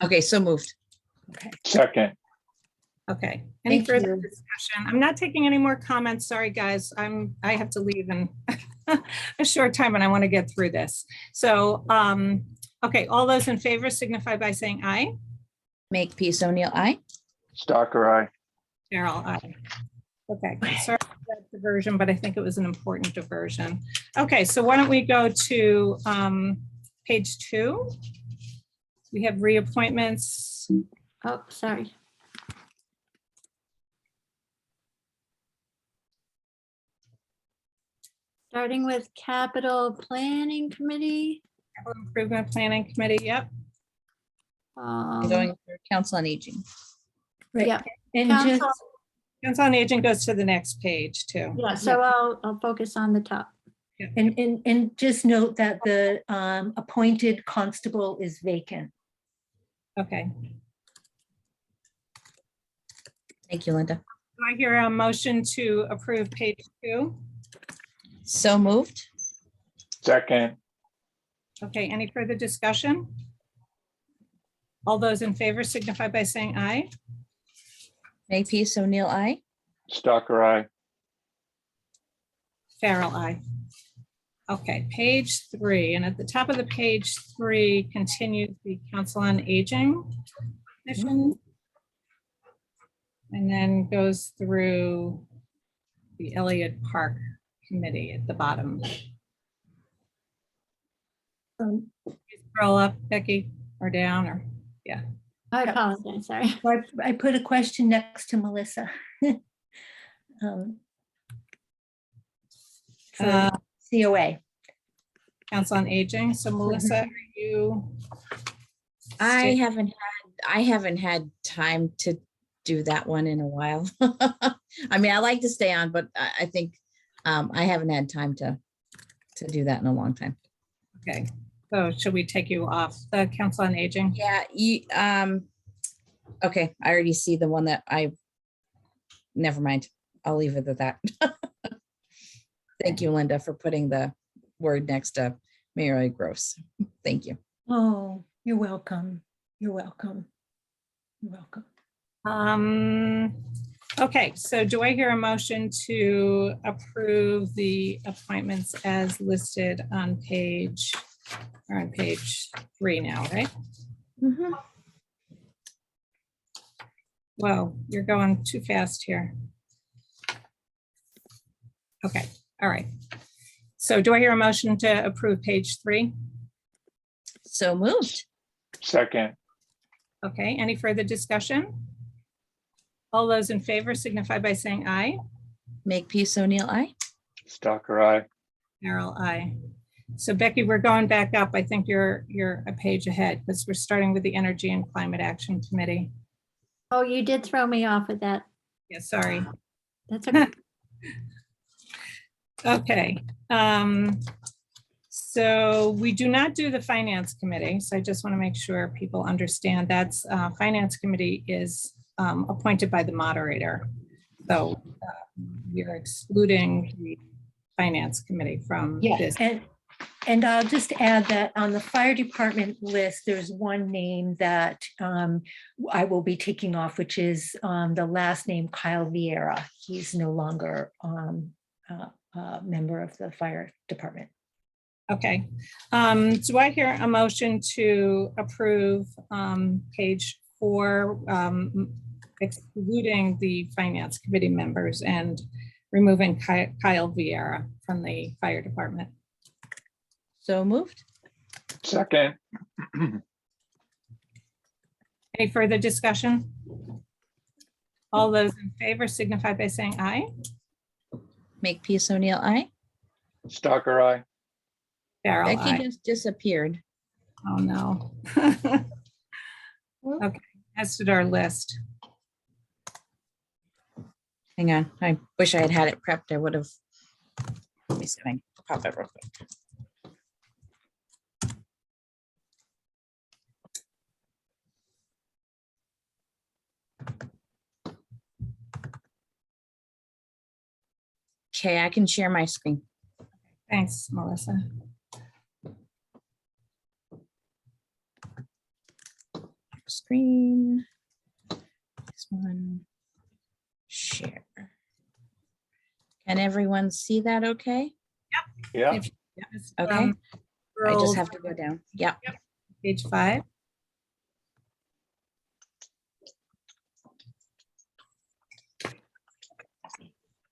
Okay, so moved. Okay. Second, Okay, any Thank further you. discussion? I'm not taking any more comments. Sorry, guys. I have to leave in a short time and I want to get through this. So, okay, all those in favor signify by saying aye. Make peace, O'Neill, aye. Stalker, aye. Cheryl, aye. Okay, sorry for that diversion, but I think it was an important diversion. Okay, so why don't we go to page 2? We have reappointments. Oh, sorry. Starting with Capital Planning Committee. Capital Improvement Planning Committee, yep. Going through Council on Aging. Right. Yeah. And just, Council, Council on Aging goes to the next page too. yeah, so I'll focus on the top. Yeah. And just note that the appointed constable is vacant. Okay. Thank you, Linda. Do I hear a motion to approve page 2? So moved. Second, Okay, any further discussion? All those in favor signify by saying aye. Makepeace O'Neill, I. Stalker, aye. Farrell, aye. Okay, page 3, and at the top of the page 3 continues the Council on Aging mission. And then goes through the Elliott Park Committee at the bottom. Um, Scroll up, Becky, or down, or, yeah. I apologize, sorry. So I put a question next to Melissa. Um, Uh, For COA. Council on Aging, so Melissa, are you? I haven't had time to do that one in a while. I mean, I like to stay on, but I think I haven't had time to do that in a long time. Okay, so should we take you off the Council on Aging? Yeah, okay, I already see the one that never mind. I'll leave it at that. Thank you, Linda, for putting the word next to Mary Gross. Thank you. Oh, you're welcome. You're welcome. You're welcome. Okay, so do I hear a motion to approve the appointments as listed on page, or on page 3 now, right? Mhm. Whoa, you're going too fast here. Okay, all right. So do I hear a motion to approve page 3? So moved. Second, Okay, any further discussion? All those in favor signify by saying aye. Makepeace O'Neill, I. Stalker, aye. Carol, aye. So Becky, we're going back up. I think you're a page ahead because we're starting with the Energy and Climate Action Committee. Oh, you did throw me off with that. Yeah, sorry. That's okay. Okay. So we do not do the Finance Committee. So I just want to make sure people understand that's Finance Committee is appointed by the moderator. So we're excluding the Finance Committee from this. And I'll just add that on the fire department list, there's one name that I will be taking off, which is the last name Kyle Vieira. He's no longer a member of the fire department. Okay. Do I hear a motion to approve page 4, excluding the Finance Committee members and removing Kyle Vieira from the fire department? So moved. Second, Any further discussion? All those in favor signify by saying aye. Makepeace O'Neill, I. Stalker, aye. Farrell, Becky aye. just disappeared. Oh, no. Okay, as did our list. Hang on. I wish I had had it prepped. I would have. Let me see if I can pop it real quick. Okay, I can share my screen. Thanks, Melissa. Screen. This one. Share. Can everyone see that okay? Yeah, If- just, Okay. I scroll just have to go down. Yep. Page 5.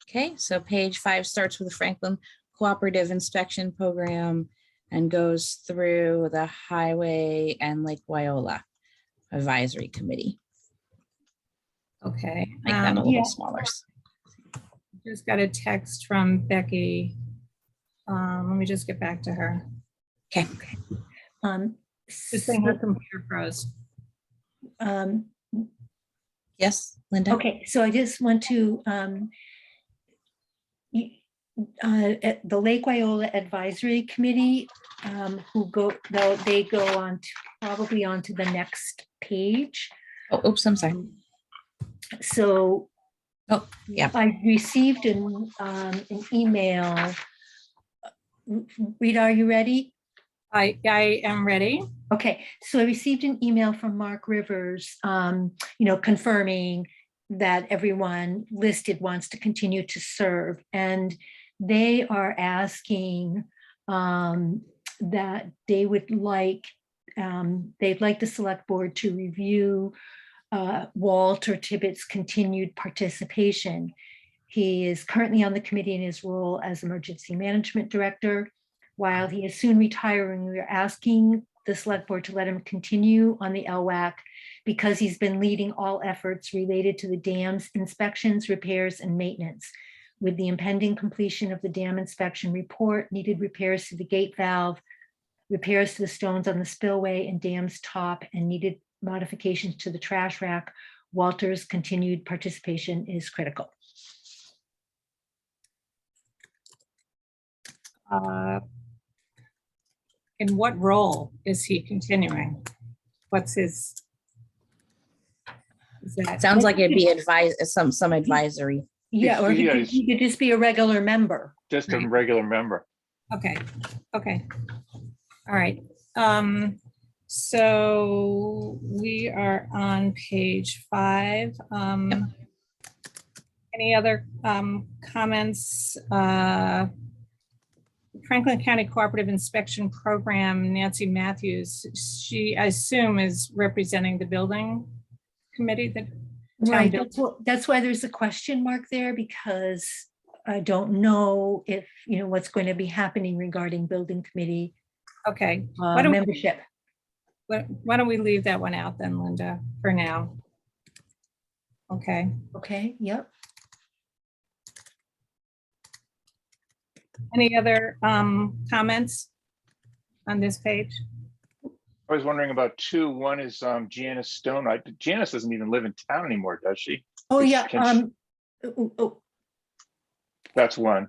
Okay, so page 5 starts with the Franklin Cooperative Inspection Program and goes through the Highway and Lake Wyola Advisory Committee. Okay. Make that a yeah. little smaller. Just got a text from Becky. Let me just get back to her. Okay. Just saying her computer froze. Yes, Linda? Okay, so I just want to, at the Lake Wyola Advisory Committee, they go on to, probably onto the next page. Oh, oops, I'm sorry. So Oh, yeah. I received an email. Rita, are you ready? I am ready. Okay, so I received an email from Mark Rivers, confirming that everyone listed wants to continue to serve. And they are asking that they would like, they'd like the select board to review Walter Tibbetts' continued participation. He is currently on the committee in his role as emergency management director. While he is soon retiring, we are asking the select board to let him continue on the LWAC because he's been leading all efforts related to the dam's inspections, repairs, and maintenance. With the impending completion of the dam inspection report, needed repairs to the gate valve, repairs to the stones on the spillway and dam's top, and needed modifications to the trash rack, Walter's continued participation is critical. In what role is he continuing? What's his? Sounds like it'd be some advisory. Yeah, or Yeah, he could just be a regular member. Just a Right. regular member. Okay, okay. All right. So we are on page 5. Any other comments? Franklin County Cooperative Inspection Program, Nancy Matthews, she, I assume, is representing the building committee that. Right, building- that's why there's a question mark there, because I don't know if, what's going to be happening regarding building committee Okay, why don't membership. we leave that one out then, Linda, for now? Okay. Okay, yep. Any other comments on this page? I was wondering about 2. One is Janice Stone. Janice doesn't even live in town anymore, does she? Oh, Can yeah. she- That's one.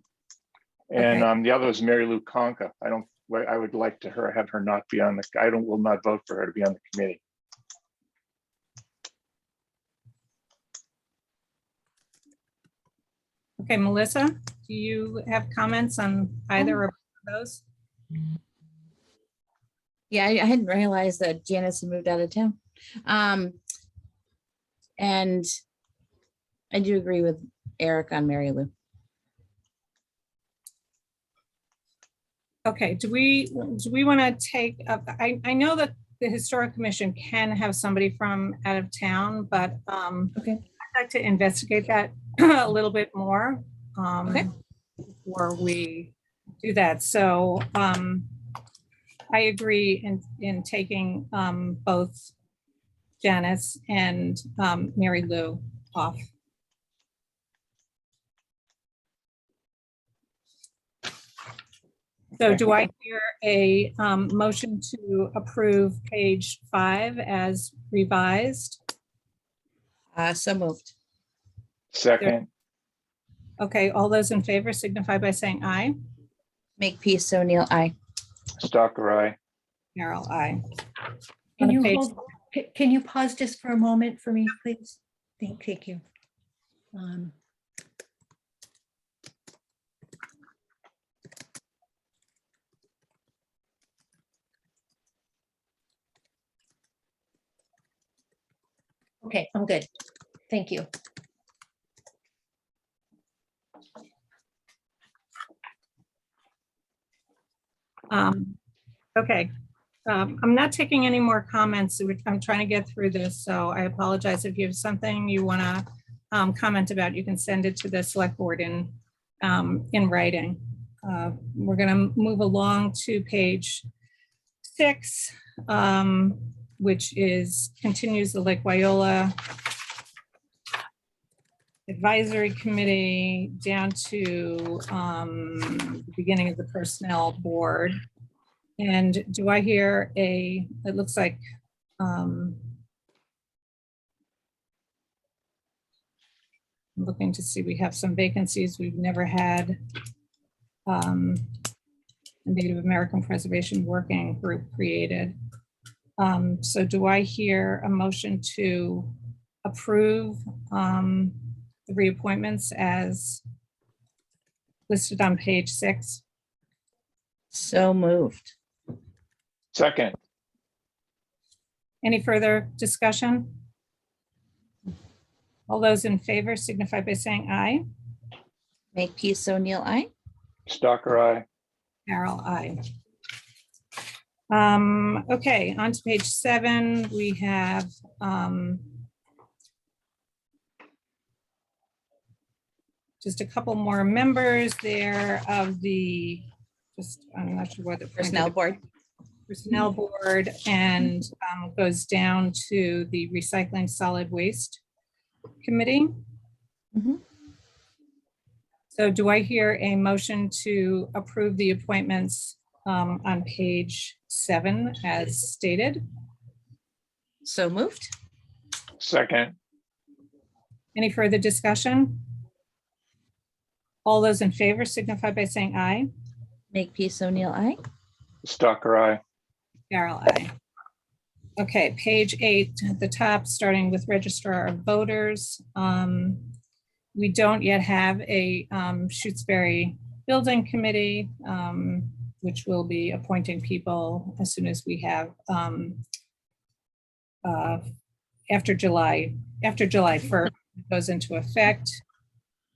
And Okay. the other is Mary Lou Conca. I would like to have her not be on the, will not vote for her to be on the committee. Okay, Melissa, do you have comments on either of those? Yeah, I hadn't realized that Janice had moved out of town. And I do agree with Eric on Mary Lou. Okay, do we want to take, I know that the Historic Commission can have somebody from out of town, but Okay. I'd like to investigate that a little bit more Okay. before we do that. So I agree in taking both Janice and Mary Lou off. So do I hear a motion to approve page 5 as revised? So moved. Second, Okay, all those in favor signify by saying aye. Make peace, O'Neill, aye. Stalker, aye. Carol, aye. Can On you page- can you pause just for a moment for me, please? Thank you. Okay, I'm good. Thank you. Okay, I'm not taking any more comments. I'm trying to get through this, so I apologize. If you have something you want to comment about, you can send it to the select board in writing. We're going to move along to page 6, which continues the Lake Wyola Advisory Committee down to the beginning of the Personnel Board. And do I hear it looks like I'm looking to see, we have some vacancies we've never had Native American Preservation Working Group created. So do I hear a motion to approve the reappointments as listed on page 6? So moved. Second, Any further discussion? All those in favor signify by saying aye. Make peace O'Neill, aye. Stalker, aye. Carol, aye. Okay, on to page 7, we have just a couple more members there of the, I'm not sure what the. Personnel board. Personnel board, and goes down to the Recycling Solid Waste Committee. Mhm. So do I hear a motion to approve the appointments on page 7 as stated? So moved. Second, Any further discussion? All those in favor signify by saying aye. Make peace O'Neill, aye. Stalker, aye. Carol, aye. Okay, page 8 at the top, starting with Registrar of Voters. We don't yet have a Shutesbury Building Committee, which will be appointing people as soon as we have after July 1st, it goes into effect.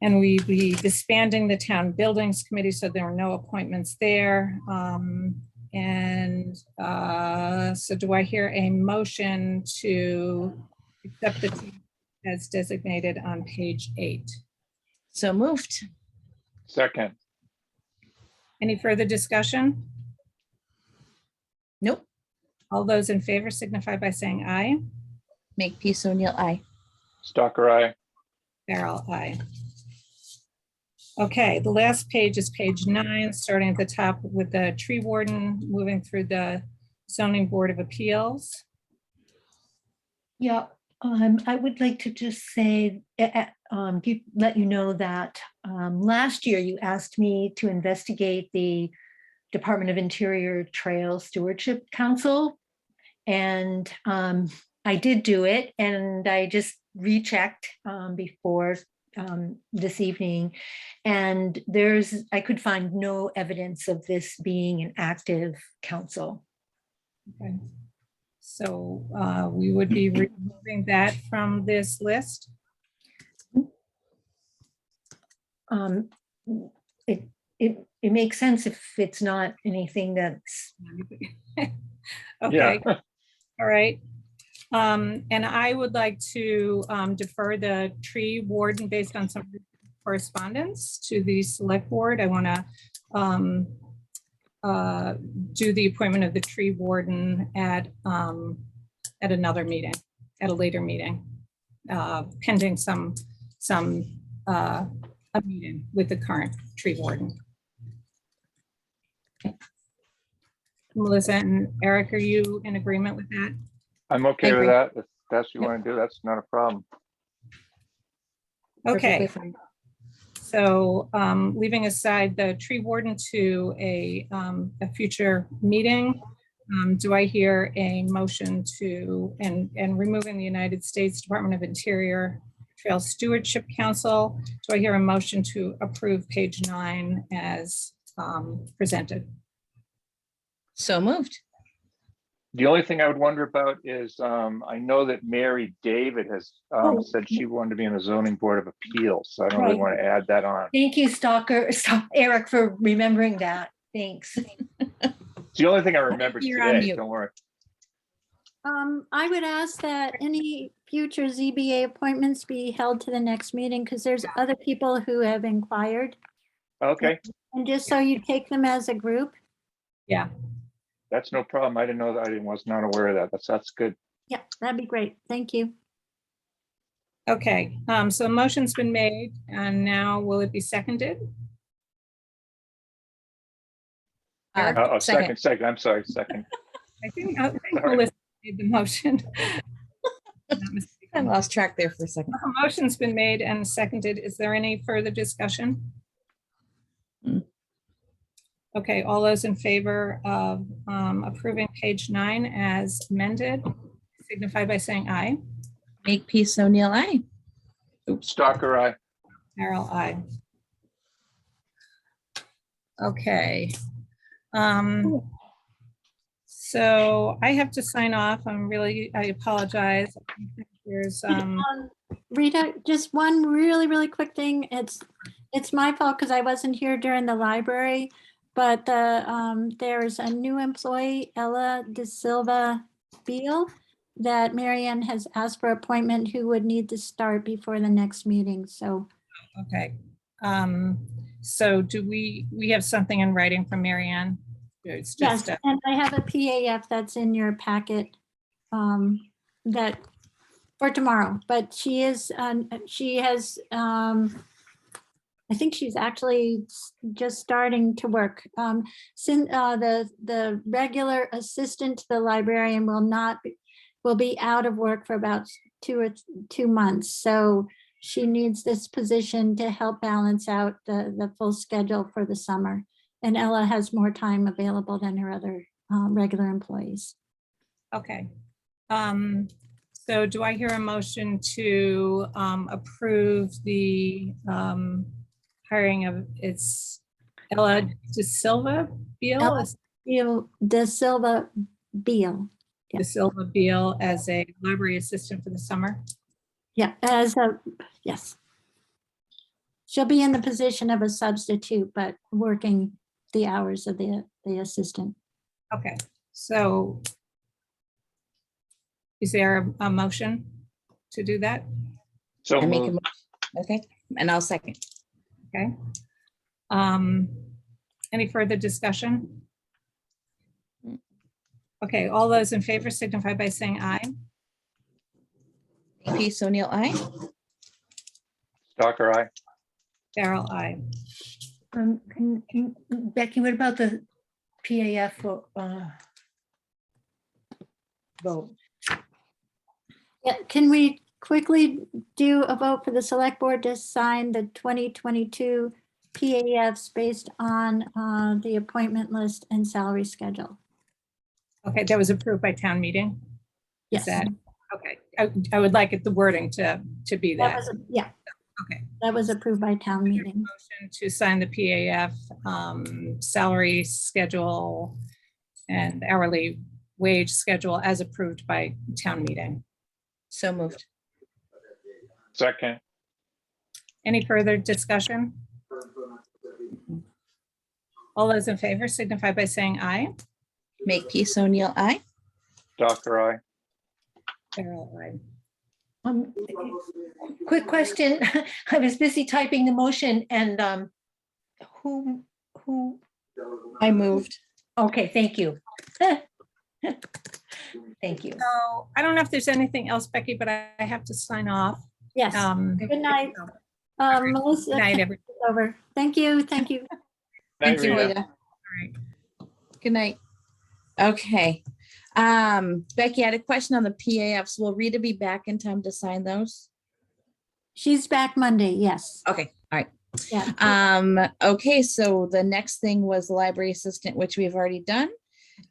And we be disbanding the Town Buildings Committee, so there are no appointments there. So do I hear a motion to accept the team as designated on page 8? So moved. Second, Any further discussion? Nope. All those in favor signify by saying aye. Make peace O'Neill, aye. Stalker, aye. Farrell, aye. Okay, the last page is page 9, starting at the top with the tree warden, moving through the zoning board of appeals. Yeah, I would like to just say, let you know that last year you asked me to investigate the Department of Interior Trail Stewardship Council. And I did do it, and I just rechecked before this evening, and I could find no evidence of this being an active council. Okay. So we would be removing that from this list. It makes sense if it's not anything that's, Okay, all right. And I would like to defer the tree warden based on some correspondence to the select board. I want to do the appointment of the tree warden at another meeting, at a later meeting, pending a meeting with the current tree warden. Okay. Melissa and Eric, are you in agreement with that? I'm okay I with agree. that. If that's what you want to do, that's not a problem. Okay. Perfectly fine. So leaving aside the tree warden to a future meeting, do I hear a motion to, and removing the United States Department of Interior Trail Stewardship Council, do I hear a motion to approve page 9 as presented? So moved. The only thing I would wonder about is, I know that Mary David has said she wanted to be in the zoning board of appeals. So I don't really Right. want to add that on. thank you, Eric, for remembering that. Thanks. It's the only thing I remembered You're on today. mute. Don't worry. I would ask that any future ZBA appointments be held to the next meeting, because there's other people who have inquired. Okay, And just so you take them as a group. Yeah. that's no problem. I didn't know that. Was not aware of that. That's good. Yeah, that'd be great. Thank you. Okay, so a motion's been made, and now will it be seconded? Eric? Second. I'm sorry, second. I think Sorry. Melissa made the motion. Not I mistaken. lost track there for a second. A motion's been made and seconded. Is there any further discussion? Okay, all those in favor of approving page 9 as amended, signify by saying aye. Makepeace O'Neill, aye. Stalker, aye. Carol, aye. Okay. So I have to sign off. I apologize. There's, Rita, just one really quick thing. It's my fault because I wasn't here during the library, but there's a new employee, Ella De Silva Beal, that Marianne has asked for appointment who would need to start before the next meeting. So okay. So do we have something in writing from Marianne? It's yes, just, and I have a PAF that's in your packet that for tomorrow, but she has, I think she's actually just starting to work. Since the regular assistant to the librarian will be out of work for about 2 months. So she needs this position to help balance out the full schedule for the summer. And Ella has more time available than her other regular employees. okay. So do I hear a motion to approve the hiring of Ella De Silva Beal? Ella De Silva Beal. De Silva Beal as a library assistant for the summer? Yeah, yes. She'll be in the position of a substitute, but working the hours of the assistant. Okay, so is there a motion to do that? So I make a moved. motion. Okay, and I'll second. Okay. Any further discussion? Okay, all those in favor signify by saying aye. Makepeace O'Neill, aye. Stalker, aye. Carol, aye. Becky, what about the PAF vote? Yeah, can we quickly do a vote for the select board to sign the 2022 PAFs based on the appointment list and salary schedule? Okay, that was approved by town meeting? Is Yes. that, okay, I would like the wording to be That that. was, yeah, Okay. that was approved by town meeting. Motion to sign the PAF salary schedule and hourly wage schedule as approved by town meeting. So moved. Second, Any further discussion? All those in favor signify by saying aye. Makepeace O'Neill, aye. Stalker, aye. Carol, aye. Quick question. I was busy typing the motion and who, I moved. okay, thank you. Thank you. So I don't know if there's anything else, Becky, but I have to sign off. Yes, good night. Melissa, Good night, everyone. it's over. Thank you, thank you. Night, Thank you, Rita. Rita. All right. Good night. Okay. Becky, I had a question on the PAFs. Will Rita be back in time to sign those? She's back Monday, yes. Okay, all right. Yeah. Okay, so the next thing was the library assistant, which we've already done,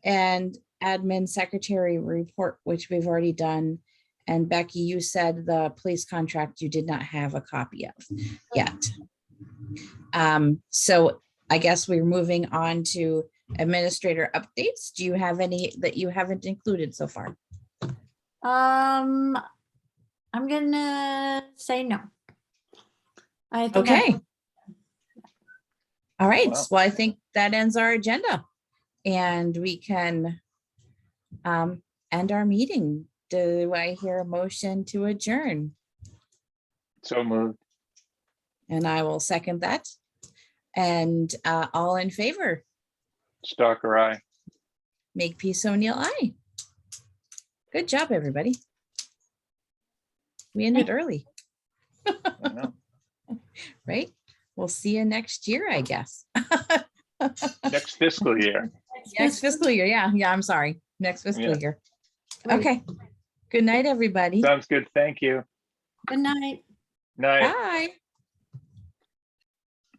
and admin secretary report, which we've already done. And Becky, you said the police contract you did not have a copy of yet. So I guess we're moving on to administrator updates. Do you have any that you haven't included so far? I'm gonna say no. I think Okay. All right, Wow. well, I think that ends our agenda and we can end our meeting. Do I hear a motion to adjourn? So moved. And I will second that. And all in favor, Stalker, aye. Makepeace O'Neill, aye. Good job, everybody. We ended early, I know. right? We'll see you next year, I guess. Next fiscal year. Next fiscal year, yeah, I'm sorry. Next fiscal Yeah. year. Great. Okay. Good night, everybody. Sounds good. Thank you. Good night. Night. Bye.